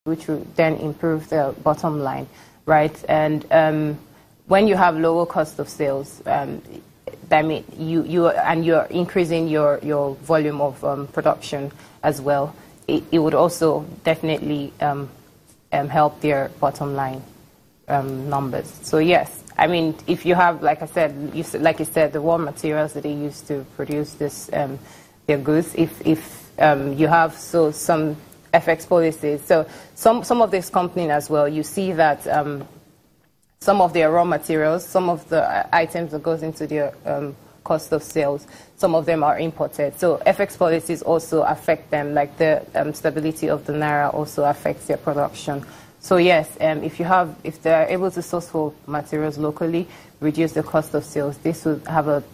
which will then improve the bottom line, right? And when you have lower cost of sales, that means you're increasing your volume of production as well. It would also definitely help their bottom line numbers. So yes, I mean, if you have, like I said, like you said, the raw materials that they use to produce this their goods. If you have some FX policies, so some of this company as well, you see that some of their raw materials, some of the items that goes into their cost of sales, some of them are imported. So FX policies also affect them, like the stability of the naira also affects their production. So yes, if they're able to source for materials locally, reduce the cost of sales, this would have a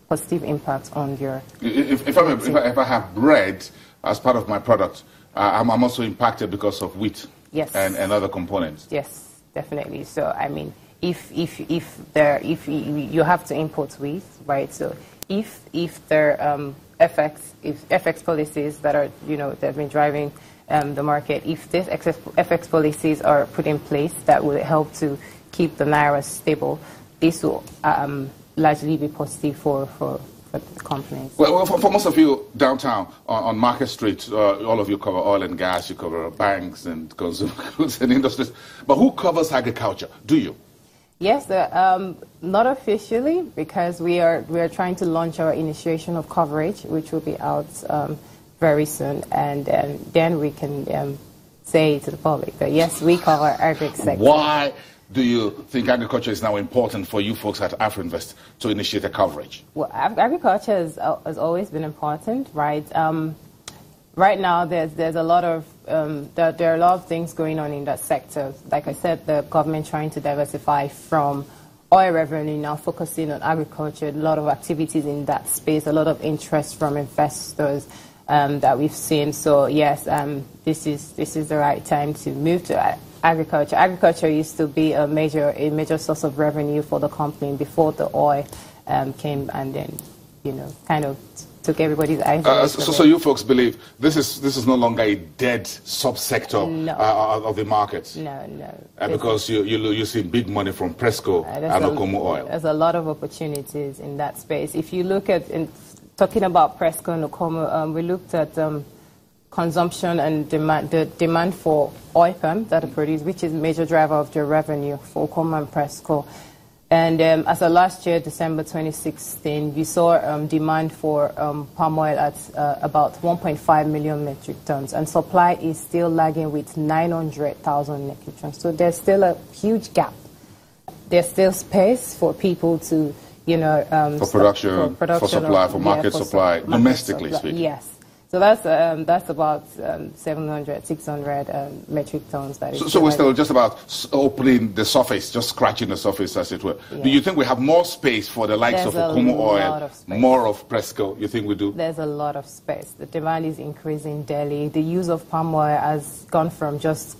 positive impact on your. If I have bread as part of my product, I'm also impacted because of wheat. Yes. And other components. Yes, definitely. So I mean, if you have to import wheat, right? So if there FX policies that are that have been driving the market, if these FX policies are put in place that will help to keep the naira stable, this will largely be positive for the companies. Well, for most of you downtown on Market Street, all of you cover oil and gas, you cover banks and consumer goods and industries. But who covers agriculture? Do you? Yes, not officially, because we are trying to launch our initiation of coverage, which will be out very soon, and then we can say to the public that yes, we cover agri sector. Why do you think agriculture is now important for you folks at AfroInvest to initiate a coverage? Well, agriculture has always been important, right? Right now, there's a lot of there are a lot of things going on in that sector. Like I said, the government trying to diversify from oil revenue, now focusing on agriculture. A lot of activities in that space, a lot of interest from investors that we've seen. So yes, this is the right time to move to agriculture. Agriculture used to be a major source of revenue for the company before the oil came and then kind of took everybody's eyes. So you folks believe this is no longer a dead subsector of the market? No. Because you see big money from Presco and Okomo Oil. There's a lot of opportunities in that space. If you look at talking about Presco and Okomo, we looked at consumption and demand, the demand for oil palm that are produced, which is a major driver of their revenue for Okomo and Presco. And as of last year, December 2016, we saw demand for palm oil at about 1.5 million metric tons, and supply is still lagging with 900,000 metric tons. So there's still a huge gap. There's still space for people to, for production, for supply, for market supply, domestically speaking. Yes. So that's about 700, 600 metric tons. So we're still just about opening the surface, just scratching the surface, as it were. Yeah. Do you think we have more space for the likes of Okomo Oil, more of Presco? You think we do? There's a lot of space. The demand is increasing daily. The use of palm oil has gone from just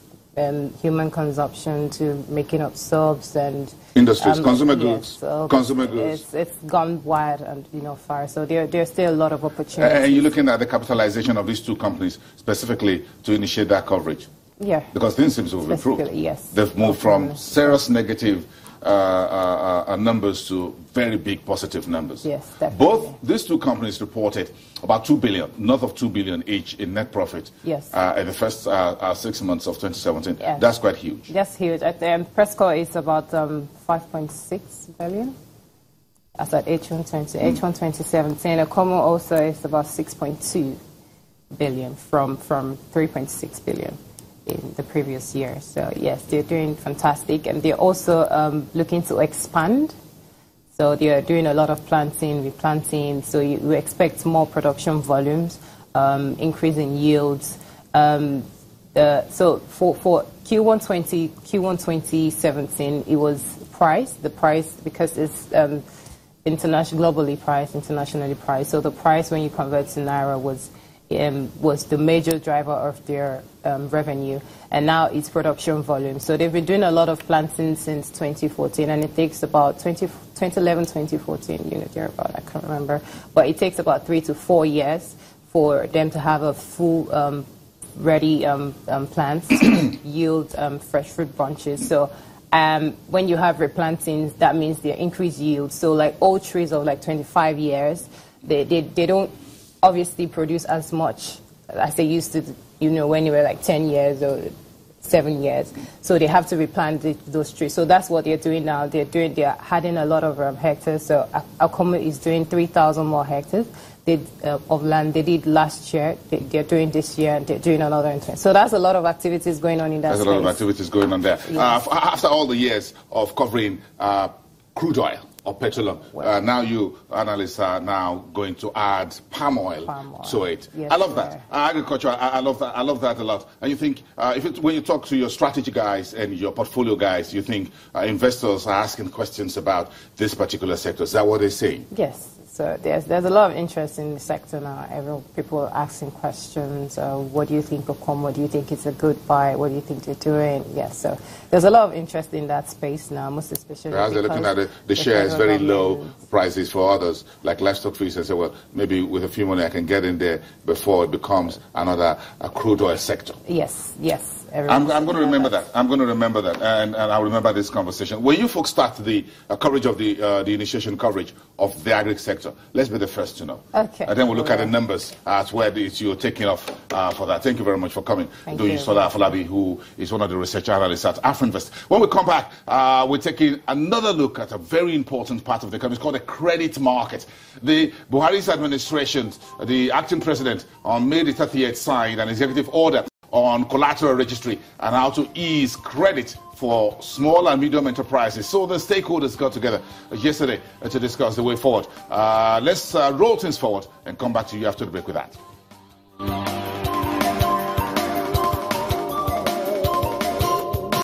human consumption to making up soaps and industries, consumer goods, consumer goods. It's gone wide and far. So there's still a lot of opportunities. And you're looking at the capitalization of these two companies specifically to initiate that coverage. Yeah. Because things seem to have improved. Yes. They've moved from serious negative numbers to very big positive numbers. Yes, definitely. Both these two companies reported about 2 billion, north of 2 billion each in net profit. Yes. In the first 6 months of 2017. Yes. That's quite huge. That's huge. Presco is about 5.6 billion. As at H1 2017. Okomo also is about 6.2 billion from 3.6 billion in the previous year. So yes, they're doing fantastic, and they're also looking to expand. So they're doing a lot of replanting. So we expect more production volumes, increase in yields. So for Q1 2017, it was the price because it's internationally priced. So the price when you convert to naira was the major driver of their revenue, and now it's production volume. So they've been doing a lot of planting since 2014, and it takes about 2011, 2014, thereabout, I can't remember, but it takes about 3 to 4 years for them to have a full ready plants yield fresh fruit bunches. So when you have replantings, that means they increase yield. So like old trees of like 25 years, they don't obviously produce as much as they used to, when you were like 10 years or 7 years. So they have to replant those trees. So that's what they're doing now. They're adding a lot of hectares. So Agro-Allied is doing 3,000 more hectares of land they did last year. They're doing this year, and they're doing another in 20. So that's a lot of activities going on in that space. There's a lot of activities going on there. Yes. After all the years of covering crude oil or petroleum, now you analysts are now going to add palm oil to it. Yes, I love that. Agriculture, I love that. I love that a lot. And you think, when you talk to your strategy guys and your portfolio guys, you think investors are asking questions about this particular sector. Is that what they're saying? Yes. So there's a lot of interest in the sector now. People are asking questions. What do you think of Como? Do you think it's a good buy? What do you think they're doing? Yes. So there's a lot of interest in that space now, most especially as they're looking at the shares, very low prices for others, like livestock feeds, and say, well, maybe with a few money I can get in there before it becomes another crude oil sector. Yes. Yes. I'm going to remember that. I'm going to remember that, and I'll remember this conversation. When you folks start the coverage of the initiation coverage of the agri sector, let's be the first to know. Okay. And then we'll look at the numbers as where you're taking off for that. Thank you very much for coming. Thank you. Sola Afolabi, who is one of the research analysts at Afrinvest. When we come back, we're taking another look at a very important part of the economy. It's called the credit market. The Buhari's administration, the acting president, on May the 30th signed an executive order on collateral registry and how to ease credit for small and medium enterprises. So the stakeholders got together yesterday to discuss the way forward. Let's roll things forward and come back to you after the break with that.